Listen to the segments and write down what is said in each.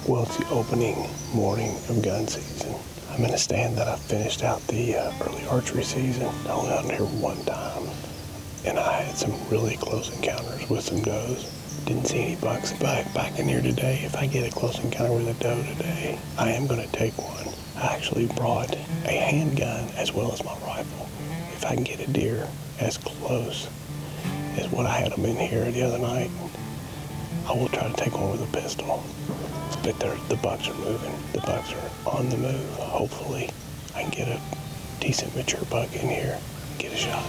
Well, it's the opening morning of gun season. I'm in a stand that I finished out the early archery season. I went out here one time, and I had some really close encounters with some does. Didn't see any bucks back in here today. If I get a close encounter with a doe today, I am going to take one. I actually brought a handgun as well as my rifle. If I can get a deer as close as what I had them in here the other night, I will try to take one with a pistol. But the bucks are moving. The bucks are on the move. Hopefully, I can get a decent mature buck in here, get a shot.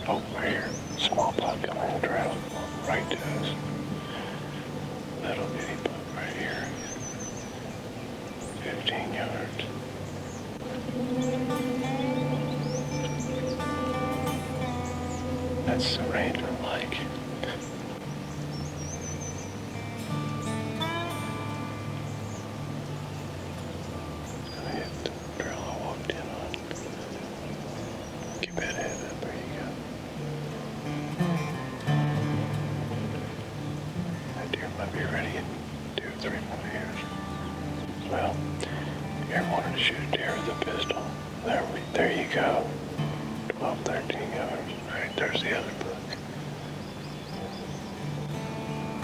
Oh, right here. Small buck coming in the trail. Right to us. Little bitty buck right here. 15 yards. That's the range I like. It's gonna hit the trail I walked in on. Keep that head up. There you go. That deer might be ready in 2 or 3 more years. Well, you ever wanted to shoot a deer with a pistol? There you go. 12, 13 yards. Right, there's the other buck.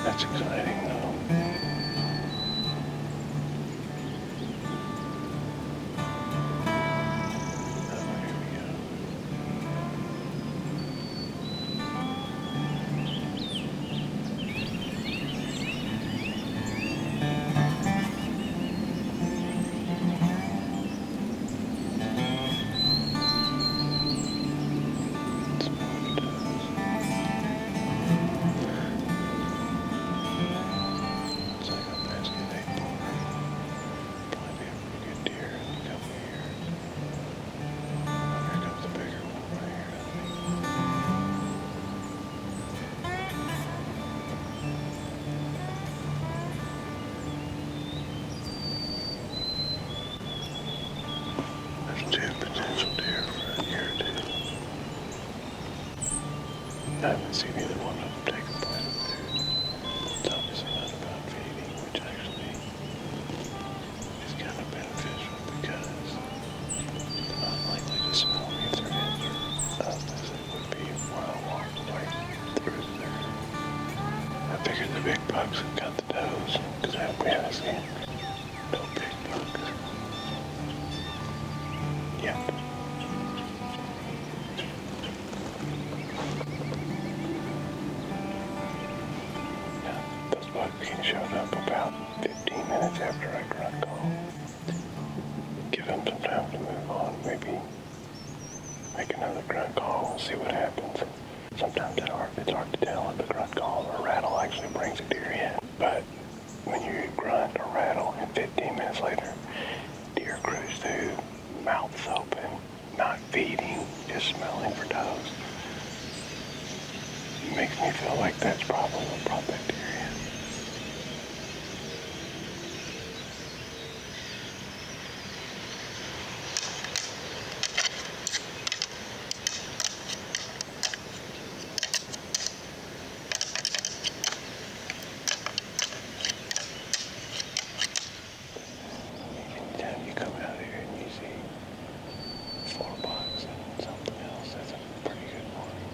That's exciting, though. I haven't seen either one of them take a bite of food. It's obviously not about feeding, which actually is kind of beneficial because they're not likely to smell me if they're injured, as it would be while I walk right through there. I figured the big bucks have got the does, because we haven't seen no big bucks. Yep. Buck showed up about 15 minutes after I grunt call. Give him some time to move on, maybe make another grunt call and see what happens. Sometimes it's hard to tell if a grunt call or rattle actually brings a deer in. But when you grunt or rattle and 15 minutes later, deer cruise through, mouths open, not feeding, just smelling for does, it makes me feel like that's probably what brought that deer in. You come out here and you see 4 bucks and something else. That's a pretty good morning.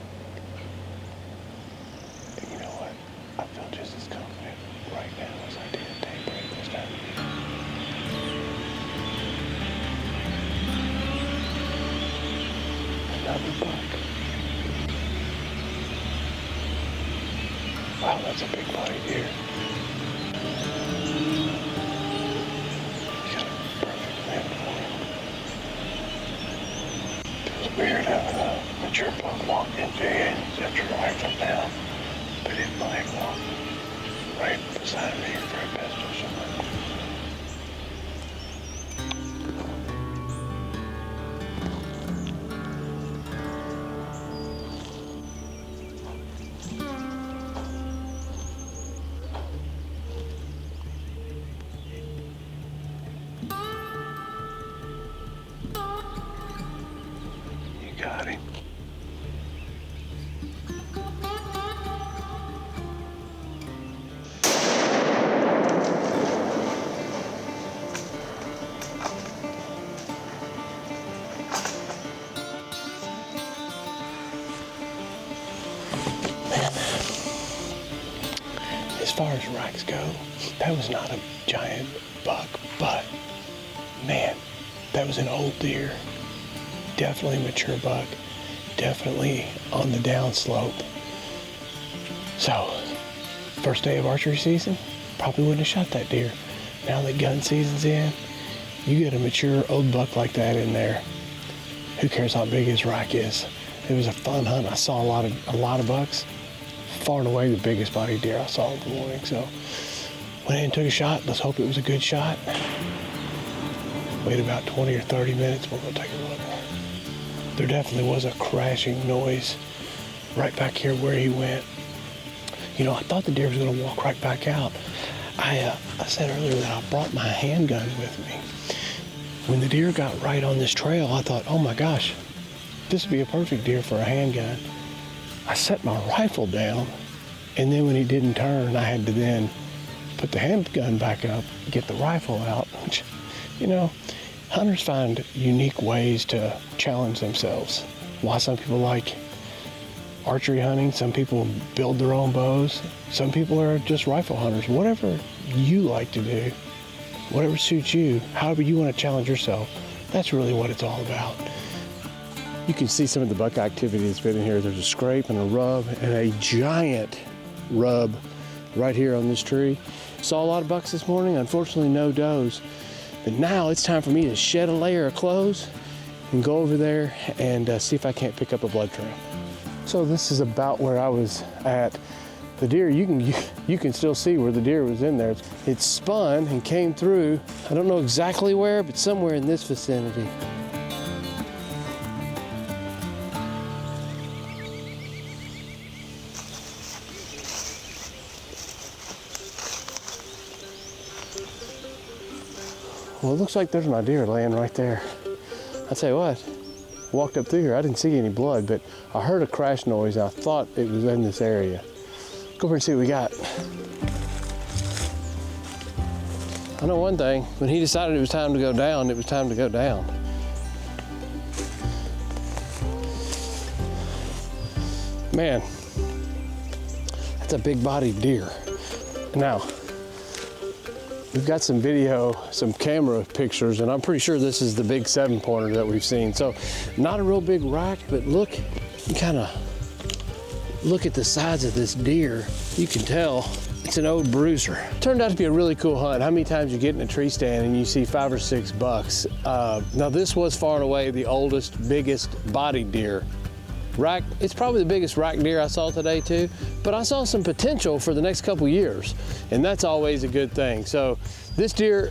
And you know what? I feel just as confident right now as I did at daybreak this time of year. Another buck. Wow, that's a big body deer. Weird having a mature buck walk into you and set your rifle down, but it might walk right beside me for a pistol shot. Got him. As far as racks go, that was not a giant buck, but man, that was an old deer. Definitely a mature buck, definitely on the down slope. So, first day of archery season, probably wouldn't have shot that deer. Now that gun season's in, you get a mature old buck like that in there. Who cares how big his rack is? It was a fun hunt. I saw a lot of bucks. Far and away the biggest body deer I saw in the morning. So went in and took a shot. Let's hope it was a good shot. Wait about 20 or 30 minutes. We'll go take a look. There definitely was a crashing noise right back here where he went. You know, I thought the deer was going to walk right back out. I said earlier that I brought my handgun with me. When the deer got right on this trail, I thought, oh my gosh, this would be a perfect deer for a handgun. I set my rifle down, and then when he didn't turn, I had to then put the handgun back up, get the rifle out. Which, you know, hunters find unique ways to challenge themselves. Why some people like archery hunting, some people build their own bows, some people are just rifle hunters. Whatever you like to do, whatever suits you, however you want to challenge yourself, that's really what it's all about. You can see some of the buck activity that's been in here. There's a scrape and a rub and a giant rub right here on this tree. Saw a lot of bucks this morning, unfortunately no does. But now it's time for me to shed a layer of clothes and go over there and see if I can't pick up a blood trail. So this is about where I was at. The deer, you can still see where the deer was in there. It spun and came through. I don't know exactly where, but somewhere in this vicinity. Well, it looks like there's my deer laying right there. I tell you what, walked up through here, I didn't see any blood, but I heard a crash noise. I thought it was in this area. Go over and see what we got. I know one thing, when he decided it was time to go down, it was time to go down. Man, that's a big bodied deer. Now, we've got some video, some camera pictures, and I'm pretty sure this is the big 7-pointer that we've seen. So not a real big rack, but look, you kind of look at the size of this deer. You can tell it's an old Bruiser. Turned out to be a really cool hunt. How many times you get in a tree stand and you see 5 or 6 bucks? Now this was far and away the oldest, biggest bodied deer. Rack, it's probably the biggest rack deer I saw today too, but I saw some potential for the next couple years, and that's always a good thing. So this deer,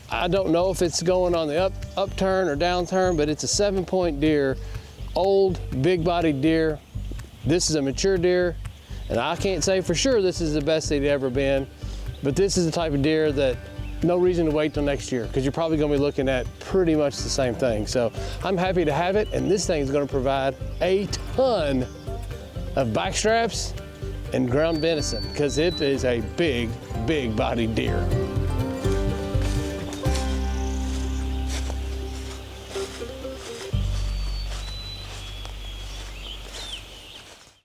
I don't know if it's going on the upturn or downturn, but it's a 7-point deer, old, big-bodied deer. This is a mature deer, and I can't say for sure this is the best he'd ever been, but this is the type of deer that no reason to wait till next year, because you're probably going to be looking at pretty much the same thing. So I'm happy to have it, and this thing is going to provide a ton of backstraps and ground venison, because it is a big, big bodied deer.